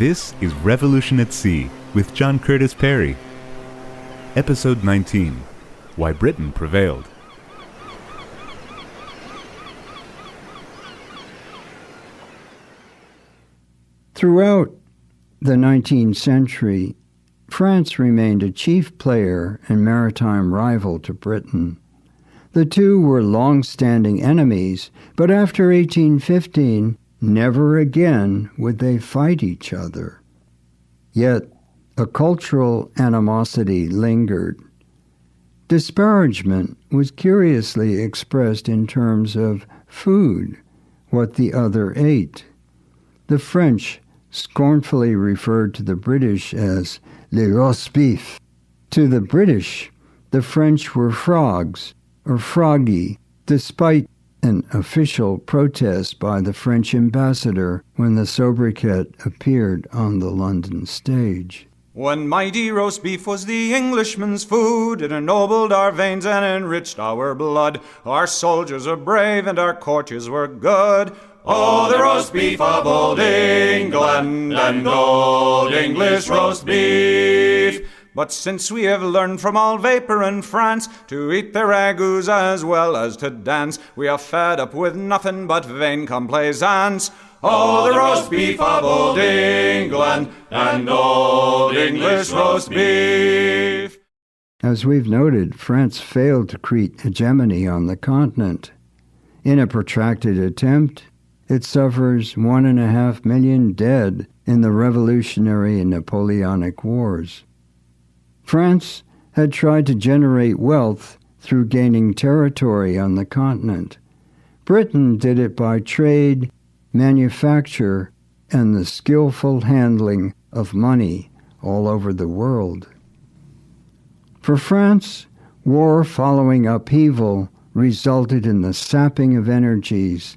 This is Revolution at Sea with John Curtis Perry. Episode 19, Why Britain Prevailed. Throughout the 19th century, France remained a chief player and maritime rival to Britain. The two were long-standing enemies, but after 1815, never again would they fight each other. Yet, a cultural animosity lingered. Disparagement was curiously expressed in terms of food, what the other ate. The French scornfully referred to the British as les roast beef. To the British, the French were frogs, or froggy, despite an official protest by the French ambassador when the sobriquet appeared on the London stage. When mighty roast beef was the Englishman's food, it ennobled our veins and enriched our blood. Our soldiers were brave and our courtiers were good. Oh, the roast beef of old England and old English roast beef. But since we have learned from all vapour in France to eat their ragouts as well as to dance, we are fed up with nothing but vain complaisance. Oh, the roast beef of old England and old English roast beef. As we've noted, France failed to create hegemony on the continent. In a protracted attempt, it suffers 1.5 million dead in the Revolutionary and Napoleonic Wars. France had tried to generate wealth through gaining territory on the continent. Britain did it by trade, manufacture, and the skillful handling of money all over the world. For France, war following upheaval resulted in the sapping of energies,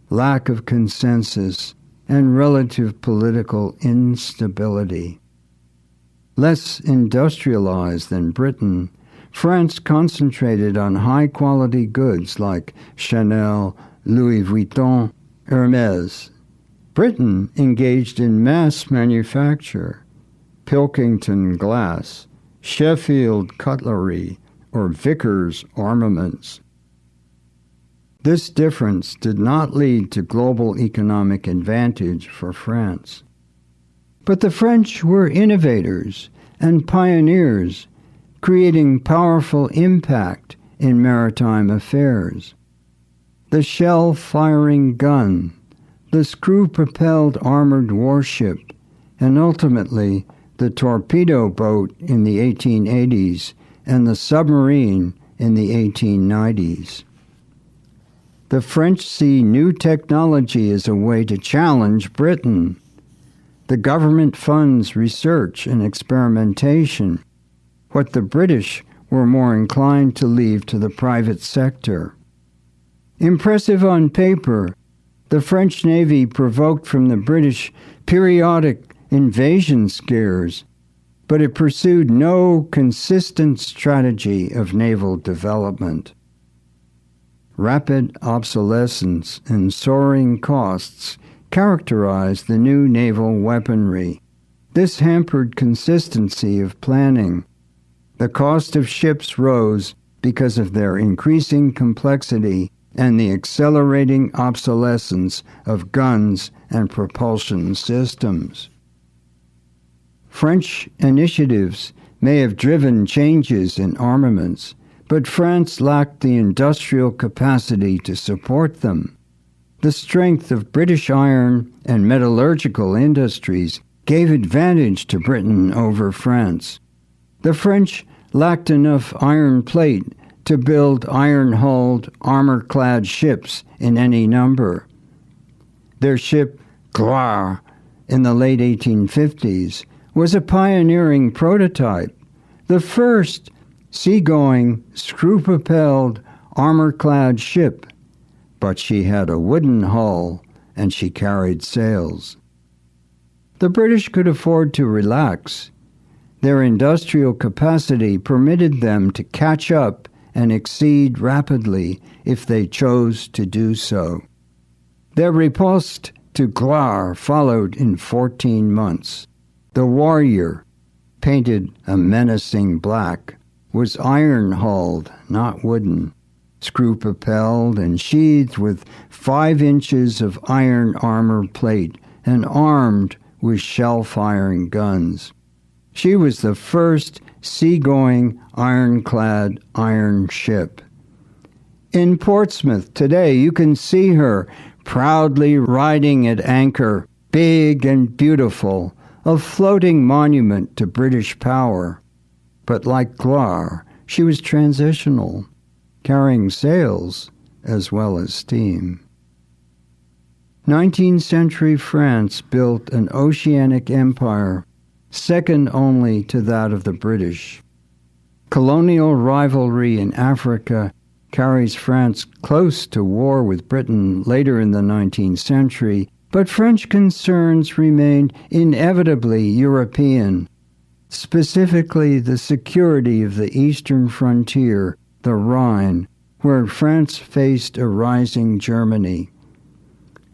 lack of consensus, and relative political instability. Less industrialized than Britain, France concentrated on high-quality goods like Chanel, Louis Vuitton, Hermes. Britain engaged in mass manufacture, Pilkington glass, Sheffield cutlery, or Vickers armaments. This difference did not lead to global economic advantage for France. But the French were innovators and pioneers, creating powerful impact in maritime affairs. The shell-firing gun, the screw-propelled armored warship, and ultimately the torpedo boat in the 1880s and the submarine in the 1890s. The French see new technology as a way to challenge Britain. The government funds research and experimentation, what the British were more inclined to leave to the private sector. Impressive on paper, the French Navy provoked from the British periodic invasion scares, but it pursued no consistent strategy of naval development. Rapid obsolescence and soaring costs characterized the new naval weaponry. This hampered consistency of planning. The cost of ships rose because of their increasing complexity and the accelerating obsolescence of guns and propulsion systems. French initiatives may have driven changes in armaments, but France lacked the industrial capacity to support them. The strength of British iron and metallurgical industries gave advantage to Britain over France. The French lacked enough iron plate to build iron-hulled, armor-clad ships in any number. Their ship, Gloire, in the late 1850s, was a pioneering prototype, the first seagoing, screw-propelled, armor-clad ship, but she had a wooden hull and she carried sails. The British could afford to relax. Their industrial capacity permitted them to catch up and exceed rapidly if they chose to do so. Their riposte to gloire followed in 14 months. The Warrior, painted a menacing black, was iron-hulled, not wooden, screw-propelled and sheathed with 5 inches of iron armor plate and armed with shell-firing guns. She was the first seagoing ironclad iron ship. In Portsmouth today, you can see her proudly riding at anchor, big and beautiful, a floating monument to British power. But like Gloire, she was transitional, carrying sails as well as steam. 19th century France built an oceanic empire, second only to that of the British. Colonial rivalry in Africa carries France close to war with Britain later in the 19th century, but French concerns remained inevitably European, specifically the security of the eastern frontier, the Rhine, where France faced a rising Germany.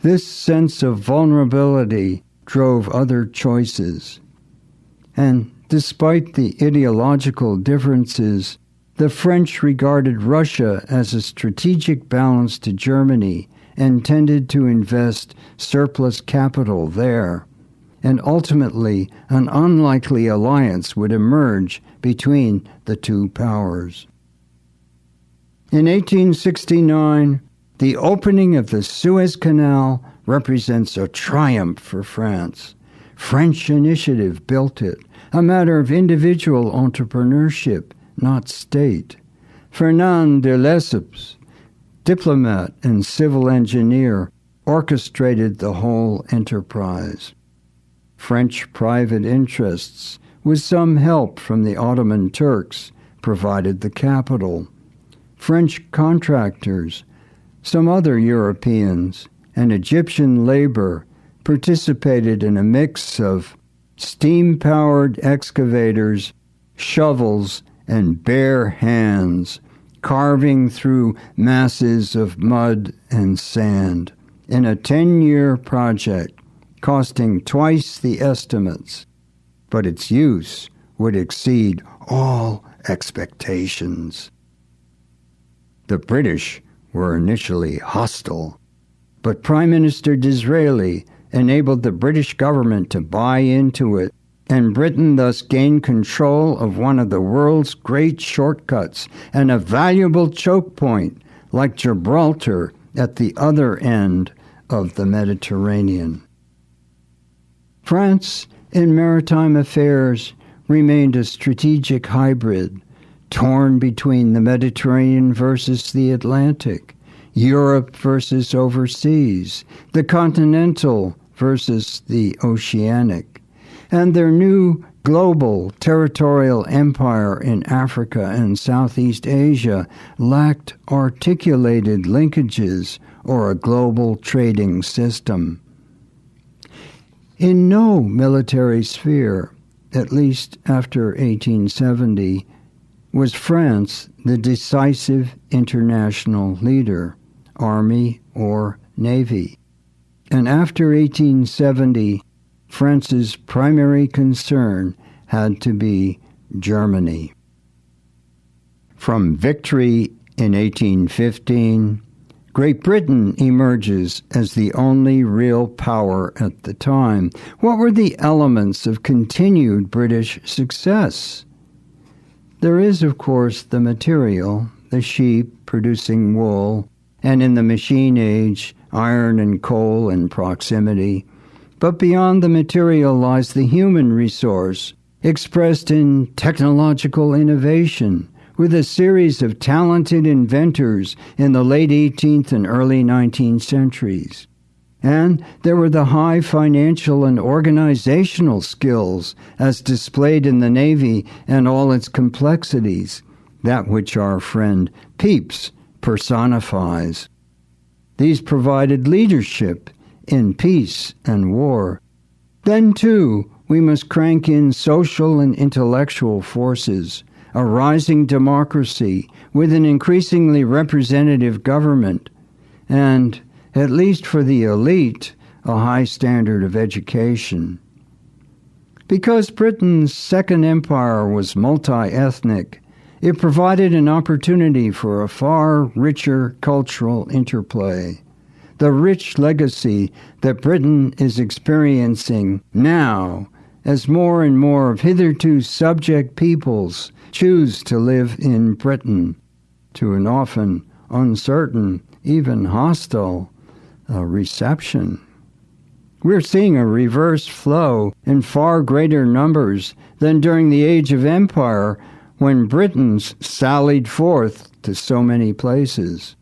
This sense of vulnerability drove other choices. And despite the ideological differences, the French regarded Russia as a strategic balance to Germany and tended to invest surplus capital there. And ultimately, an unlikely alliance would emerge between the two powers. In 1869, the opening of the Suez Canal represents a triumph for France. French initiative built it, a matter of individual entrepreneurship, not state. Fernand de Lesseps, diplomat and civil engineer, orchestrated the whole enterprise. French private interests, with some help from the Ottoman Turks, provided the capital. French contractors, some other Europeans, and Egyptian labor participated in a mix of steam-powered excavators, shovels, and bare hands, carving through masses of mud and sand in a 10-year project costing twice the estimates, but its use would exceed all expectations. The British were initially hostile, but Prime Minister Disraeli enabled the British government to buy into it, and Britain thus gained control of one of the world's great shortcuts and a valuable choke point like Gibraltar at the other end of the Mediterranean. France, in maritime affairs, remained a strategic hybrid, torn between the Mediterranean versus the Atlantic, Europe versus overseas, the continental versus the oceanic, and their new global territorial empire in Africa and Southeast Asia lacked articulated linkages or a global trading system. In no military sphere, at least after 1870, was France the decisive international leader, army or navy. And after 1870, France's primary concern had to be Germany. From victory in 1815, Great Britain emerges as the only real power at the time. What were the elements of continued British success? There is, of course, the material, the sheep producing wool, and in the machine age, iron and coal in proximity. But beyond the material lies the human resource, expressed in technological innovation, with a series of talented inventors in the late 18th and early 19th centuries. And there were the high financial and organizational skills as displayed in the Navy and all its complexities, that which our friend Pepys personifies. These provided leadership in peace and war. Then, too, we must crank in social and intellectual forces, a rising democracy with an increasingly representative government, and, at least for the elite, a high standard of education. Because Britain's Second Empire was multi-ethnic, it provided an opportunity for a far richer cultural interplay. The rich legacy that Britain is experiencing now as more and more of hitherto subject peoples choose to live in Britain, to an often uncertain, even hostile reception. We're seeing a reverse flow in far greater numbers than during the Age of Empire, when Britons sallied forth to so many places.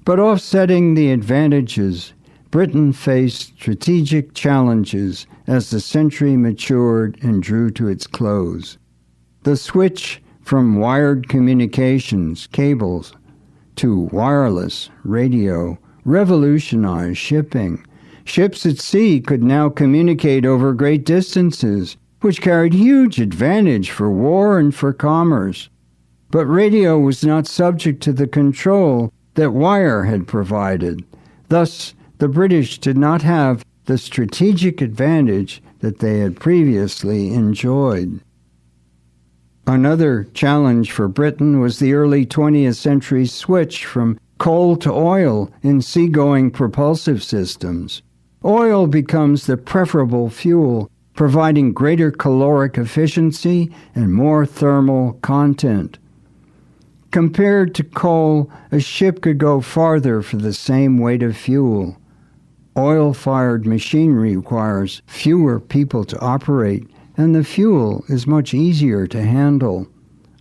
But offsetting the advantages, Britain faced strategic challenges as the century matured and drew to its close. The switch from wired communications, cables, to wireless radio revolutionized shipping. Ships at sea could now communicate over great distances, which carried huge advantage for war and for commerce. But radio was not subject to the control that wire had provided. Thus, the British did not have the strategic advantage that they had previously enjoyed. Another challenge for Britain was the early 20th century switch from coal to oil in seagoing propulsive systems. Oil becomes the preferable fuel, providing greater caloric efficiency and more thermal content. Compared to coal, a ship could go farther for the same weight of fuel. Oil-fired machinery requires fewer people to operate, and the fuel is much easier to handle.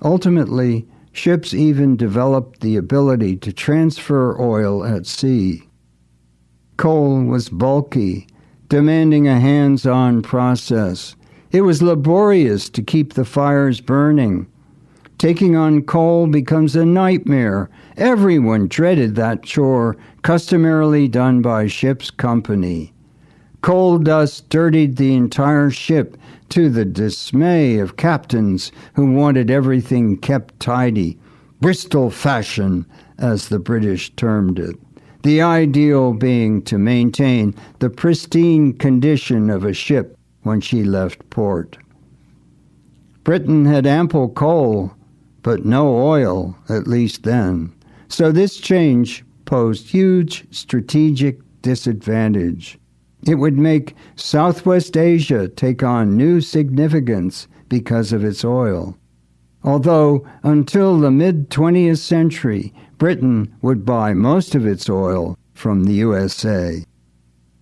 Ultimately, ships even developed the ability to transfer oil at sea. Coal was bulky, demanding a hands-on process. It was laborious to keep the fires burning. Taking on coal becomes a nightmare. Everyone dreaded that chore, customarily done by ship's company. Coal dust dirtied the entire ship, to the dismay of captains who wanted everything kept tidy. Bristol fashion, as the British termed it. The ideal being to maintain the pristine condition of a ship when she left port. Britain had ample coal, but no oil, at least then. So this change posed huge strategic disadvantage. It would make Southwest Asia take on new significance because of its oil. Although until the mid-20th century, Britain would buy most of its oil from the USA.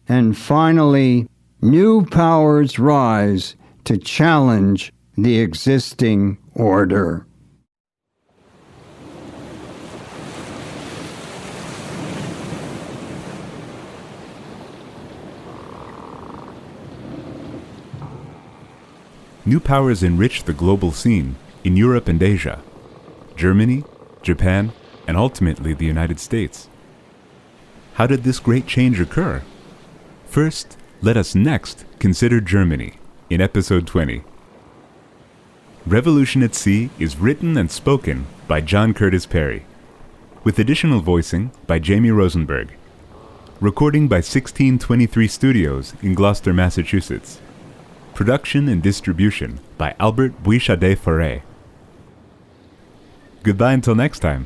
And finally, new powers rise to challenge the existing order. New powers enriched the global scene in Europe and Asia, Germany, Japan, and ultimately the United States. How did this great change occur? First, let us next consider Germany in episode 20. Revolution at Sea is written and spoken by John Curtis Perry, with additional voicing by Jamie Rosenberg. Recording by 1623 Studios in Gloucester, Massachusetts. Production and distribution by Albert Bouichadet-Forêt. Goodbye until next time.